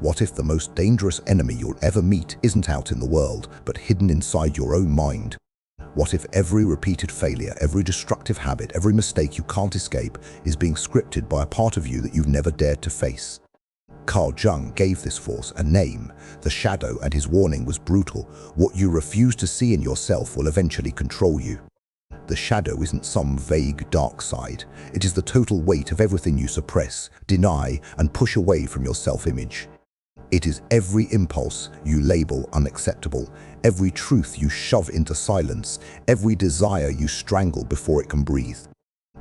What if the most dangerous enemy you'll ever meet isn't out in the world, but hidden inside your own mind? What if every repeated failure, every destructive habit, every mistake you can't escape is being scripted by a part of you that you've never dared to face? Carl Jung gave this force a name, the shadow, and his warning was brutal. What you refuse to see in yourself will eventually control you. The shadow isn't some vague dark side. It is the total weight of everything you suppress, deny, and push away from your self-image. It is every impulse you label unacceptable, every truth you shove into silence, every desire you strangle before it can breathe.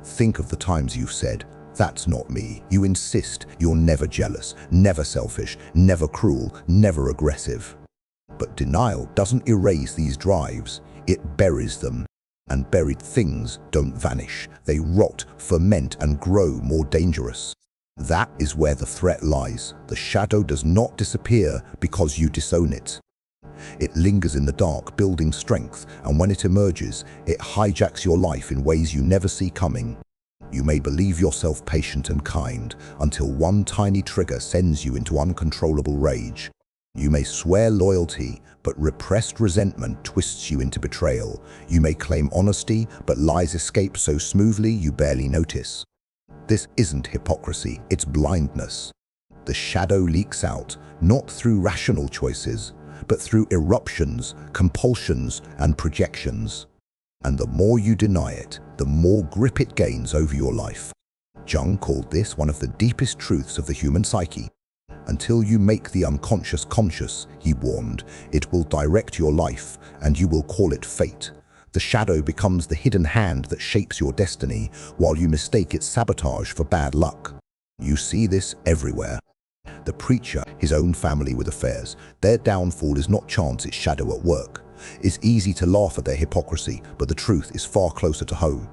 Think of the times you've said, "That's not me." You insist you're never jealous, never selfish, never cruel, never aggressive. But denial doesn't erase these drives, it buries them. And buried things don't vanish. They rot, ferment, and grow more dangerous. That is where the threat lies. The shadow does not disappear because you disown it. It lingers in the dark, building strength, and when it emerges, it hijacks your life in ways you never see coming. You may believe yourself patient and kind until one tiny trigger sends you into uncontrollable rage. You may swear loyalty, but repressed resentment twists you into betrayal. You may claim honesty, but lies escape so smoothly you barely notice. This isn't hypocrisy, it's blindness. The shadow leaks out, not through rational choices, but through eruptions, compulsions, and projections. And the more you deny it, the more grip it gains over your life. Jung called this one of the deepest truths of the human psyche. Until you make the unconscious conscious, he warned, it will direct your life, and you will call it fate. The shadow becomes the hidden hand that shapes your destiny, while you mistake its sabotage for bad luck. You see this everywhere. The preacher, his own family with affairs, their downfall is not chance, it's shadow at work. It's easy to laugh at their hypocrisy, but the truth is far closer to home.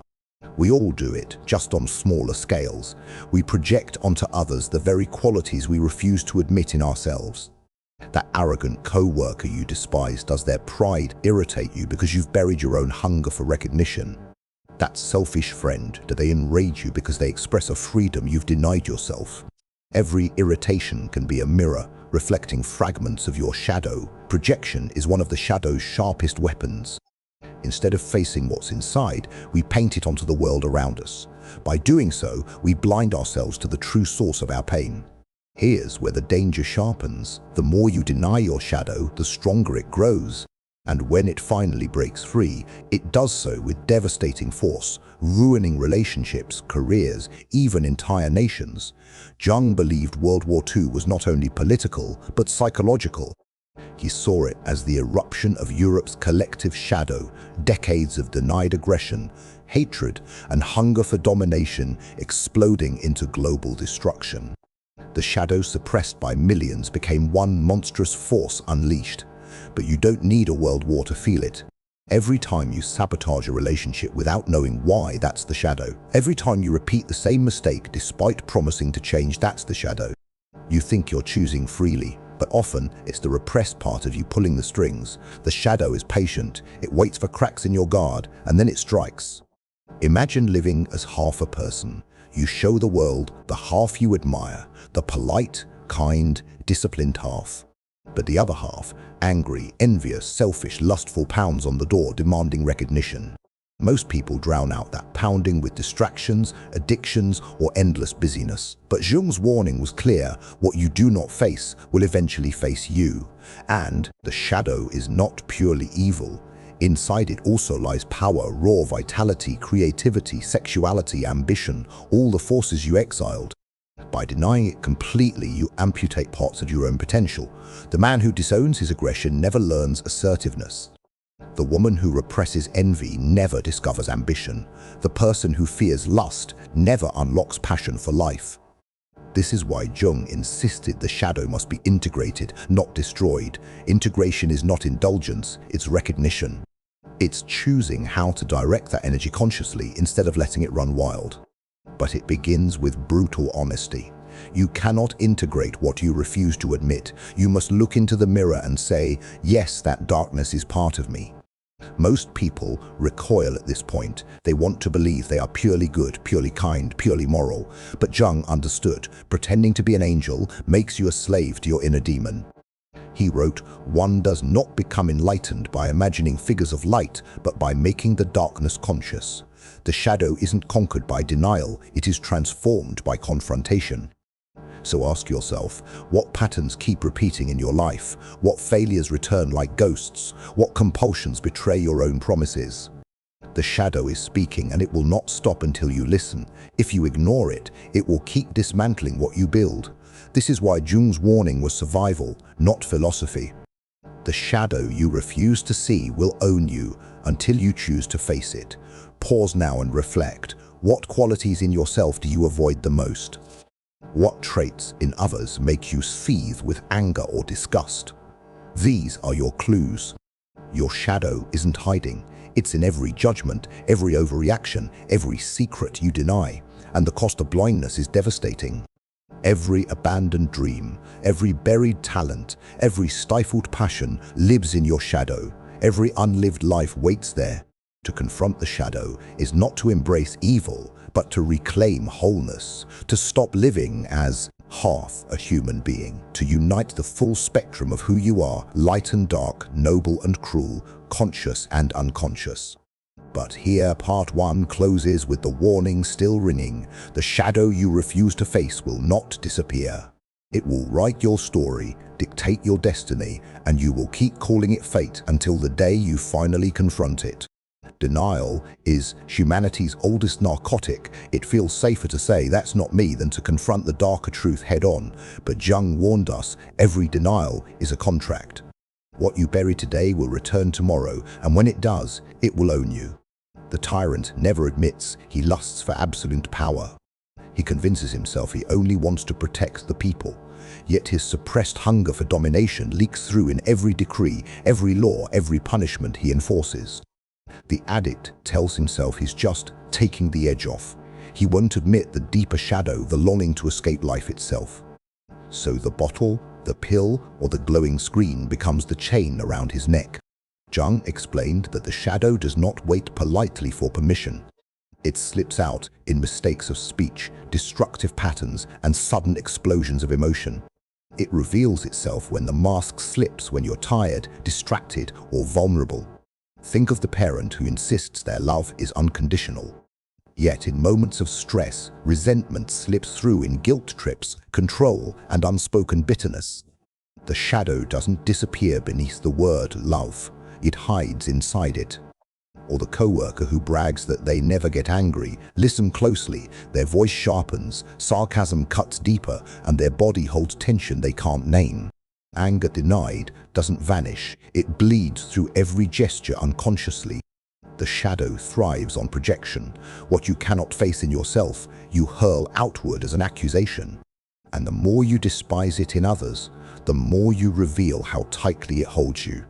We all do it, just on smaller scales. We project onto others the very qualities we refuse to admit in ourselves. That arrogant co-worker you despise, does their pride irritate you because you've buried your own hunger for recognition? That selfish friend, do they enrage you because they express a freedom you've denied yourself? Every irritation can be a mirror, reflecting fragments of your shadow. Projection is one of the shadow's sharpest weapons. Instead of facing what's inside, we paint it onto the world around us. By doing so, we blind ourselves to the true source of our pain. Here's where the danger sharpens. The more you deny your shadow, the stronger it grows. And when it finally breaks free, it does so with devastating force, ruining relationships, careers, even entire nations. Jung believed World War II was not only political, but psychological. He saw it as the eruption of Europe's collective shadow, decades of denied aggression, hatred, and hunger for domination exploding into global destruction. The shadow suppressed by millions became one monstrous force unleashed. But you don't need a world war to feel it. Every time you sabotage a relationship without knowing why, that's the shadow. Every time you repeat the same mistake despite promising to change, that's the shadow. You think you're choosing freely, but often it's the repressed part of you pulling the strings. The shadow is patient, it waits for cracks in your guard, and then it strikes. Imagine living as half a person. You show the world the half you admire, the polite, kind, disciplined half. But the other half, angry, envious, selfish, lustful, pounds on the door demanding recognition. Most people drown out that pounding with distractions, addictions, or endless busyness. But Jung's warning was clear: what you do not face will eventually face you. And the shadow is not purely evil. Inside it also lies power, raw vitality, creativity, sexuality, ambition, all the forces you exiled. By denying it completely, you amputate parts of your own potential. The man who disowns his aggression never learns assertiveness. The woman who represses envy never discovers ambition. The person who fears lust never unlocks passion for life. This is why Jung insisted the shadow must be integrated, not destroyed. Integration is not indulgence, it's recognition. It's choosing how to direct that energy consciously instead of letting it run wild. But it begins with brutal honesty. You cannot integrate what you refuse to admit. You must look into the mirror and say, yes, that darkness is part of me. Most people recoil at this point. They want to believe they are purely good, purely kind, purely moral. But Jung understood, pretending to be an angel makes you a slave to your inner demon. He wrote, "One does not become enlightened by imagining figures of light, but by making the darkness conscious. The shadow isn't conquered by denial, it is transformed by confrontation." So ask yourself, what patterns keep repeating in your life? What failures return like ghosts? What compulsions betray your own promises? The shadow is speaking, and it will not stop until you listen. If you ignore it, it will keep dismantling what you build. This is why Jung's warning was survival, not philosophy. The shadow you refuse to see will own you until you choose to face it. Pause now and reflect. What qualities in yourself do you avoid the most? What traits in others make you seethe with anger or disgust? These are your clues. Your shadow isn't hiding. It's in every judgment, every overreaction, every secret you deny. And the cost of blindness is devastating. Every abandoned dream, every buried talent, every stifled passion lives in your shadow. Every unlived life waits there. To confront the shadow is not to embrace evil, but to reclaim wholeness, to stop living as half a human being, to unite the full spectrum of who you are, light and dark, noble and cruel, conscious and unconscious. But here part 1 closes with the warning still ringing. The shadow you refuse to face will not disappear. It will write your story, dictate your destiny, and you will keep calling it fate until the day you finally confront it. Denial is humanity's oldest narcotic. It feels safer to say that's not me than to confront the darker truth head-on. But Jung warned us, every denial is a contract. What you bury today will return tomorrow, and when it does, it will own you. The tyrant never admits he lusts for absolute power. He convinces himself he only wants to protect the people. Yet his suppressed hunger for domination leaks through in every decree, every law, every punishment he enforces. The addict tells himself he's just taking the edge off. He won't admit the deeper shadow, the longing to escape life itself. So the bottle, the pill, or the glowing screen becomes the chain around his neck. Jung explained that the shadow does not wait politely for permission. It slips out in mistakes of speech, destructive patterns, and sudden explosions of emotion. It reveals itself when the mask slips, when you're tired, distracted, or vulnerable. Think of the parent who insists their love is unconditional. Yet in moments of stress, resentment slips through in guilt trips, control, and unspoken bitterness. The shadow doesn't disappear beneath the word love. It hides inside it. Or the coworker who brags that they never get angry. Listen closely. Their voice sharpens, sarcasm cuts deeper, and their body holds tension they can't name. Anger denied doesn't vanish. It bleeds through every gesture unconsciously. The shadow thrives on projection. What you cannot face in yourself, you hurl outward as an accusation. And the more you despise it in others, the more you reveal how tightly it holds you.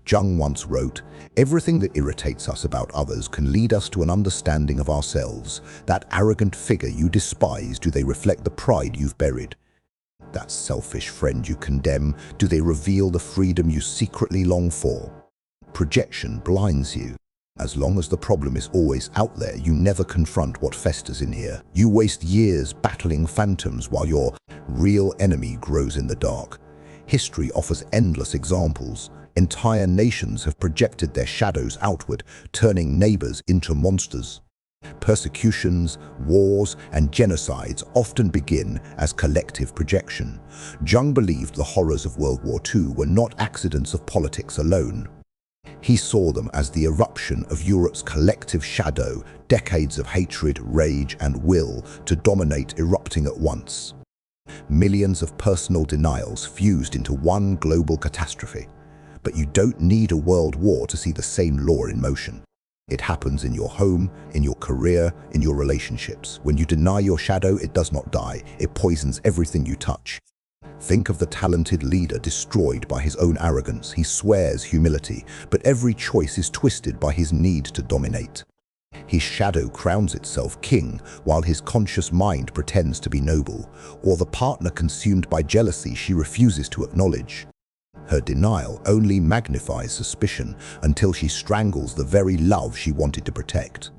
Jung once wrote, "Everything that irritates us about others can lead us to an understanding of ourselves. That arrogant figure you despise, do they reflect the pride you've buried? That selfish friend you condemn, do they reveal the freedom you secretly long for?" Projection blinds you. As long as the problem is always out there, you never confront what festers in here. You waste years battling phantoms while your real enemy grows in the dark. History offers endless examples. Entire nations have projected their shadows outward, turning neighbors into monsters. Persecutions, wars, and genocides often begin as collective projection. Jung believed the horrors of World War II were not accidents of politics alone. He saw them as the eruption of Europe's collective shadow, decades of hatred, rage, and will to dominate erupting at once. Millions of personal denials fused into one global catastrophe. But you don't need a world war to see the same law in motion. It happens in your home, in your career, in your relationships. When you deny your shadow, it does not die. It poisons everything you touch. Think of the talented leader destroyed by his own arrogance. He swears humility, but every choice is twisted by his need to dominate. His shadow crowns itself king, while his conscious mind pretends to be noble. Or the partner consumed by jealousy she refuses to acknowledge. Her denial only magnifies suspicion until she strangles the very love she wanted to protect.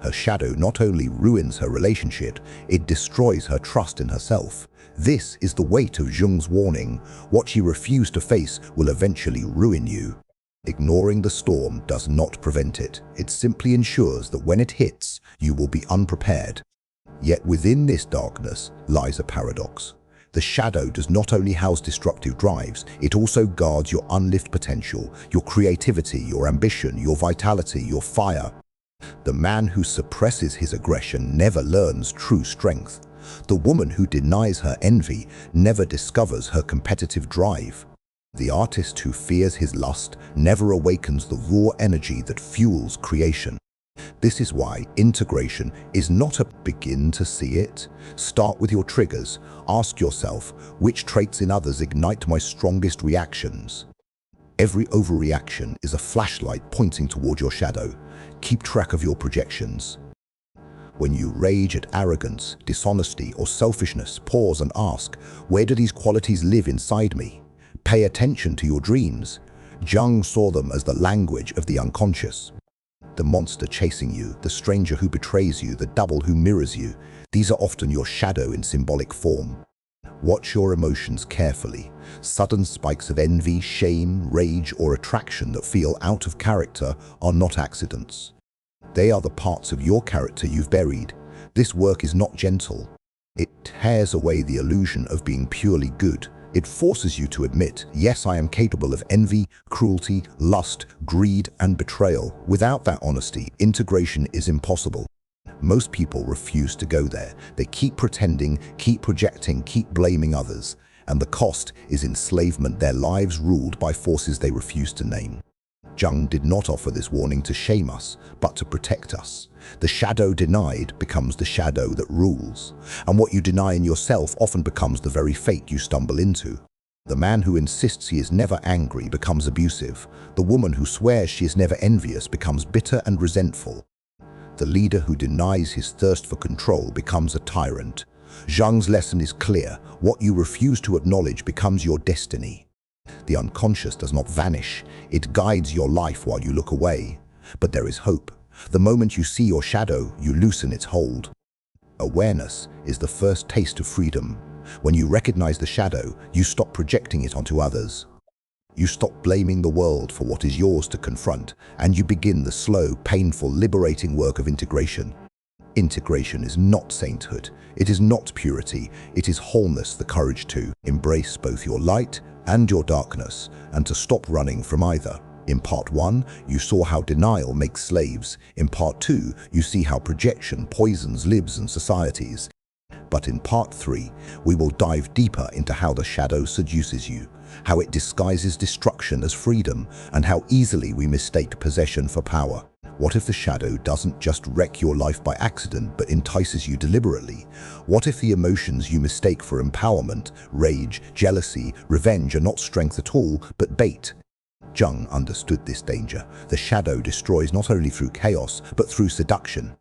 Her shadow not only ruins her relationship, it destroys her trust in herself. This is the weight of Jung's warning. What you refuse to face will eventually ruin you. Ignoring the storm does not prevent it. It simply ensures that when it hits, you will be unprepared. Yet within this darkness lies a paradox. The shadow does not only house destructive drives, it also guards your unlived potential, your creativity, your ambition, your vitality, your fire. The man who suppresses his aggression never learns true strength. The woman who denies her envy never discovers her competitive drive. The artist who fears his lust never awakens the raw energy that fuels creation. This is why integration is not a begin to see it. Start with your triggers. Ask yourself, which traits in others ignite my strongest reactions? Every overreaction is a flashlight pointing toward your shadow. Keep track of your projections. When you rage at arrogance, dishonesty, or selfishness, pause and ask, where do these qualities live inside me? Pay attention to your dreams. Jung saw them as the language of the unconscious. The monster chasing you, the stranger who betrays you, the double who mirrors you, these are often your shadow in symbolic form. Watch your emotions carefully. Sudden spikes of envy, shame, rage, or attraction that feel out of character are not accidents. They are the parts of your character you've buried. This work is not gentle. It tears away the illusion of being purely good. It forces you to admit, yes, I am capable of envy, cruelty, lust, greed, and betrayal. Without that honesty, integration is impossible. Most people refuse to go there. They keep pretending, keep projecting, keep blaming others. And the cost is enslavement, their lives ruled by forces they refuse to name. Jung did not offer this warning to shame us, but to protect us. The shadow denied becomes the shadow that rules, and what you deny in yourself often becomes the very fate you stumble into. The man who insists he is never angry becomes abusive. The woman who swears she is never envious becomes bitter and resentful. The leader who denies his thirst for control becomes a tyrant. Jung's lesson is clear. What you refuse to acknowledge becomes your destiny. The unconscious does not vanish. It guides your life while you look away. But there is hope. The moment you see your shadow, you loosen its hold. Awareness is the first taste of freedom. When you recognize the shadow, you stop projecting it onto others. You stop blaming the world for what is yours to confront, and you begin the slow, painful, liberating work of integration. Integration is not sainthood. It is not purity. It is wholeness, the courage to embrace both your light and your darkness, and to stop running from either. In part 1, you saw how denial makes slaves. In part 2, you see how projection poisons lives and societies. But in part 3, we will dive deeper into how the shadow seduces you, how it disguises destruction as freedom, and how easily we mistake possession for power. What if the shadow doesn't just wreck your life by accident, but entices you deliberately? What if the emotions you mistake for empowerment, rage, jealousy, revenge are not strength at all, but bait? Jung understood this danger. The shadow destroys not only through chaos, but through seduction.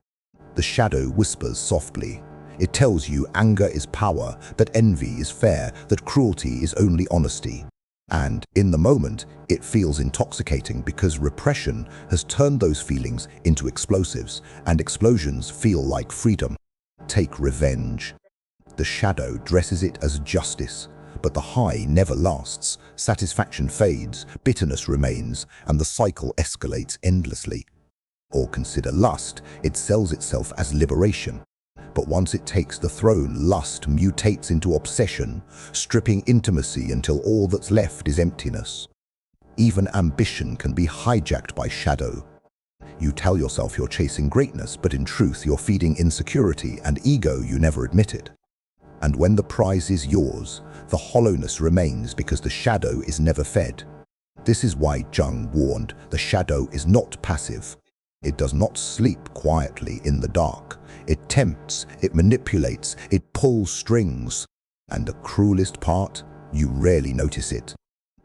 The shadow whispers softly. It tells you anger is power, that envy is fair, that cruelty is only honesty. And, in the moment, it feels intoxicating because repression has turned those feelings into explosives, and explosions feel like freedom. Take revenge. The shadow dresses it as justice, but the high never lasts. Satisfaction fades, bitterness remains, and the cycle escalates endlessly. Or consider lust. It sells itself as liberation. But once it takes the throne, lust mutates into obsession, stripping intimacy until all that's left is emptiness. Even ambition can be hijacked by shadow. You tell yourself you're chasing greatness, but in truth you're feeding insecurity and ego you never admitted. And when the prize is yours, the hollowness remains because the shadow is never fed. This is why Jung warned, the shadow is not passive. It does not sleep quietly in the dark. It tempts, it manipulates, it pulls strings. And the cruelest part, you rarely notice it.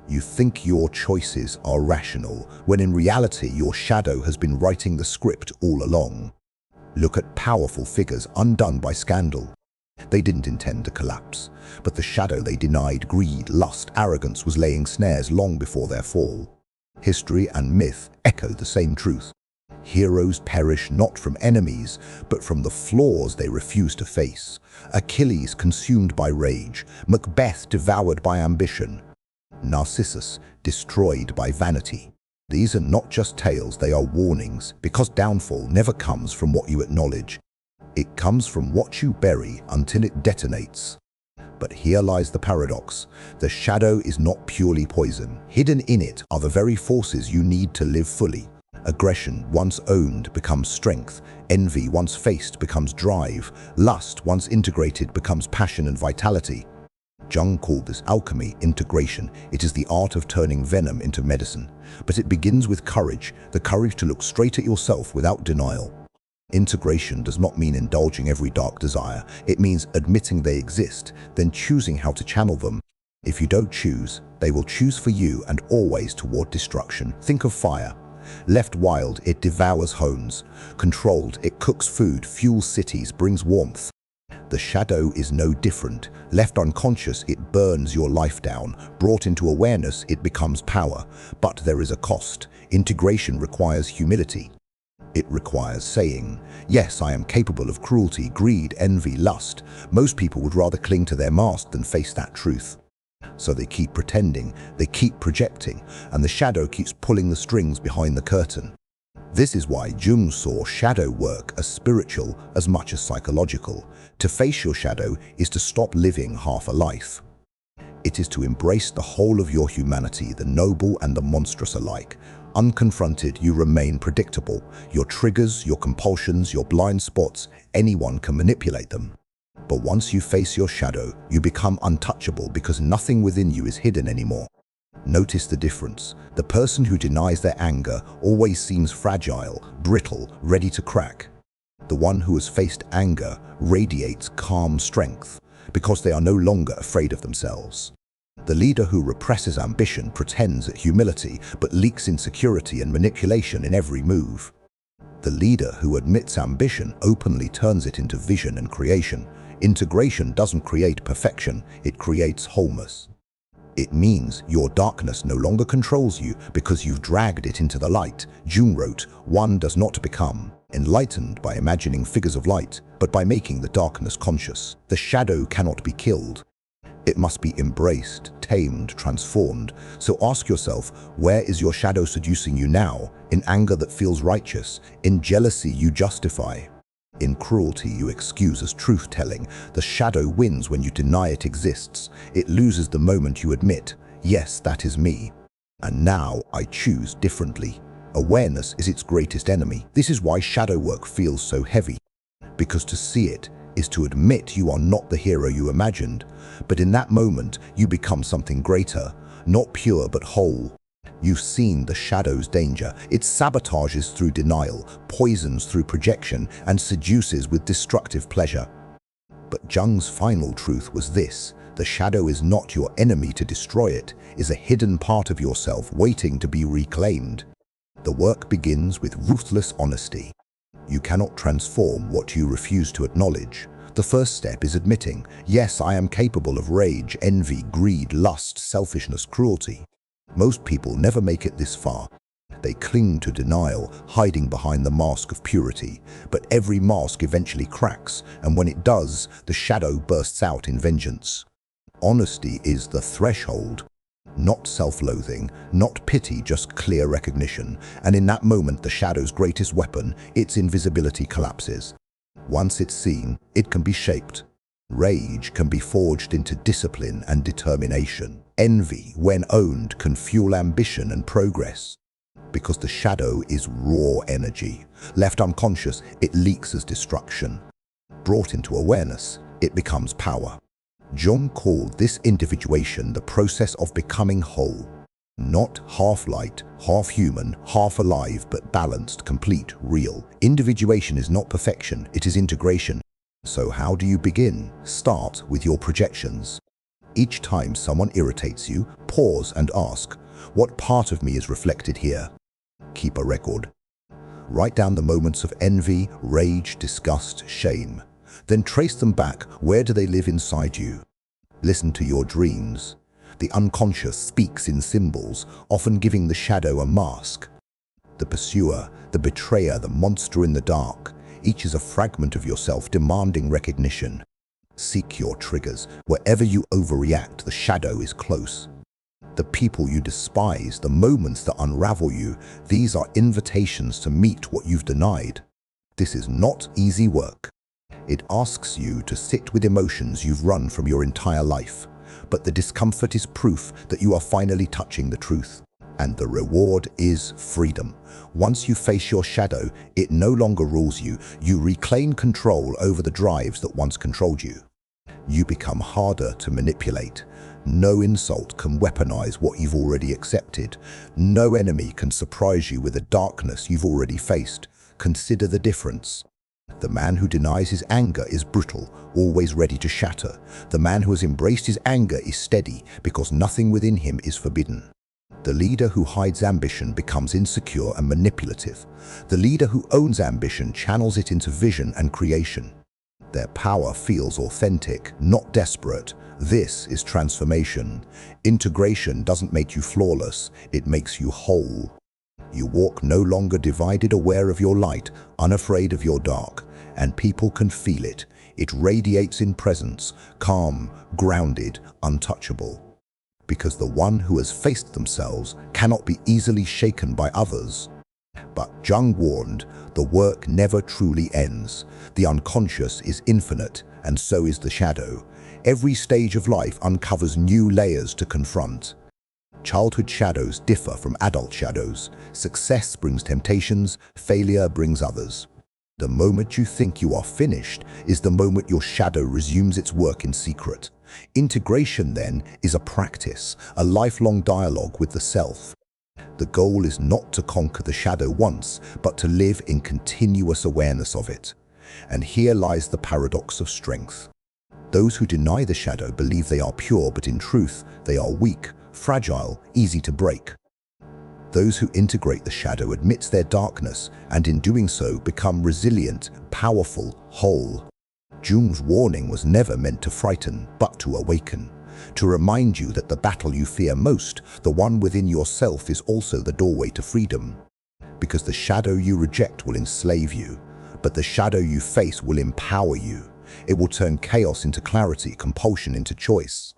You think your choices are rational, when in reality your shadow has been writing the script all along. Look at powerful figures undone by scandal. They didn't intend to collapse, but the shadow they denied, greed, lust, arrogance, was laying snares long before their fall. History and myth echo the same truth. Heroes perish not from enemies, but from the flaws they refuse to face. Achilles consumed by rage, Macbeth devoured by ambition, Narcissus destroyed by vanity. These are not just tales, they are warnings, because downfall never comes from what you acknowledge. It comes from what you bury until it detonates. But here lies the paradox. The shadow is not purely poison. Hidden in it are the very forces you need to live fully. Aggression, once owned, becomes strength. Envy, once faced, becomes drive. Lust, once integrated, becomes passion and vitality. Jung called this alchemy, integration. It is the art of turning venom into medicine. But it begins with courage, the courage to look straight at yourself without denial. Integration does not mean indulging every dark desire. It means admitting they exist, then choosing how to channel them. If you don't choose, they will choose for you, and always toward destruction. Think of fire. Left wild, it devours homes. Controlled, it cooks food, fuels cities, brings warmth. The shadow is no different. Left unconscious, it burns your life down. Brought into awareness, it becomes power. But there is a cost. Integration requires humility. It requires saying, yes, I am capable of cruelty, greed, envy, lust. Most people would rather cling to their mask than face that truth. So they keep pretending, they keep projecting, and the shadow keeps pulling the strings behind the curtain. This is why Jung saw shadow work as spiritual as much as psychological. To face your shadow is to stop living half a life. It is to embrace the whole of your humanity, the noble and the monstrous alike. Unconfronted, you remain predictable. Your triggers, your compulsions, your blind spots, anyone can manipulate them. But once you face your shadow, you become untouchable because nothing within you is hidden anymore. Notice the difference. The person who denies their anger always seems fragile, brittle, ready to crack. The one who has faced anger radiates calm strength because they are no longer afraid of themselves. The leader who represses ambition pretends at humility but leaks insecurity and manipulation in every move. The leader who admits ambition openly turns it into vision and creation. Integration doesn't create perfection, it creates wholeness. It means your darkness no longer controls you because you've dragged it into the light. Jung wrote, one does not become enlightened by imagining figures of light, but by making the darkness conscious. The shadow cannot be killed. It must be embraced, tamed, transformed. So ask yourself, where is your shadow seducing you now? In anger that feels righteous, in jealousy you justify, in cruelty you excuse as truth-telling. The shadow wins when you deny it exists. It loses the moment you admit, yes, that is me. And now I choose differently. Awareness is its greatest enemy. This is why shadow work feels so heavy. Because to see it is to admit you are not the hero you imagined. But in that moment, you become something greater, not pure but whole. You've seen the shadow's danger. It sabotages through denial, poisons through projection, and seduces with destructive pleasure. But Jung's final truth was this: the shadow is not your enemy to destroy, it is a hidden part of yourself waiting to be reclaimed. The work begins with ruthless honesty. You cannot transform what you refuse to acknowledge. The first step is admitting, yes, I am capable of rage, envy, greed, lust, selfishness, cruelty. Most people never make it this far. They cling to denial, hiding behind the mask of purity. But every mask eventually cracks, and when it does, the shadow bursts out in vengeance. Honesty is the threshold. Not self-loathing, not pity, just clear recognition. And in that moment, the shadow's greatest weapon, its invisibility, collapses. Once it's seen, it can be shaped. Rage can be forged into discipline and determination. Envy, when owned, can fuel ambition and progress. Because the shadow is raw energy. Left unconscious, it leaks as destruction. Brought into awareness, it becomes power. Jung called this individuation the process of becoming whole. Not half light, half human, half alive, but balanced, complete, real. Individuation is not perfection, it is integration. So how do you begin? Start with your projections. Each time someone irritates you, pause and ask, what part of me is reflected here? Keep a record. Write down the moments of envy, rage, disgust, shame. Then trace them back. Where do they live inside you? Listen to your dreams. The unconscious speaks in symbols, often giving the shadow a mask. The pursuer, the betrayer, the monster in the dark. Each is a fragment of yourself demanding recognition. Seek your triggers. Wherever you overreact, the shadow is close. The people you despise, the moments that unravel you, these are invitations to meet what you've denied. This is not easy work. It asks you to sit with emotions you've run from your entire life. But the discomfort is proof that you are finally touching the truth. And the reward is freedom. Once you face your shadow, it no longer rules you. You reclaim control over the drives that once controlled you. You become harder to manipulate. No insult can weaponize what you've already accepted. No enemy can surprise you with the darkness you've already faced. Consider the difference. The man who denies his anger is brutal, always ready to shatter. The man who has embraced his anger is steady, because nothing within him is forbidden. The leader who hides ambition becomes insecure and manipulative. The leader who owns ambition channels it into vision and creation. Their power feels authentic, not desperate. This is transformation. Integration doesn't make you flawless, it makes you whole. You walk no longer divided, aware of your light, unafraid of your dark, and people can feel it. It radiates in presence, calm, grounded, untouchable. Because the one who has faced themselves cannot be easily shaken by others. But Jung warned, the work never truly ends. The unconscious is infinite, and so is the shadow. Every stage of life uncovers new layers to confront. Childhood shadows differ from adult shadows. Success brings temptations, failure brings others. The moment you think you are finished is the moment your shadow resumes its work in secret. Integration, then, is a practice, a lifelong dialogue with the self. The goal is not to conquer the shadow once, but to live in continuous awareness of it. And here lies the paradox of strength. Those who deny the shadow believe they are pure, but in truth, they are weak, fragile, easy to break. Those who integrate the shadow admit their darkness, and in doing so become resilient, powerful, whole. Jung's warning was never meant to frighten, but to awaken. To remind you that the battle you fear most, the one within yourself, is also the doorway to freedom. Because the shadow you reject will enslave you, but the shadow you face will empower you. It will turn chaos into clarity, compulsion into choice.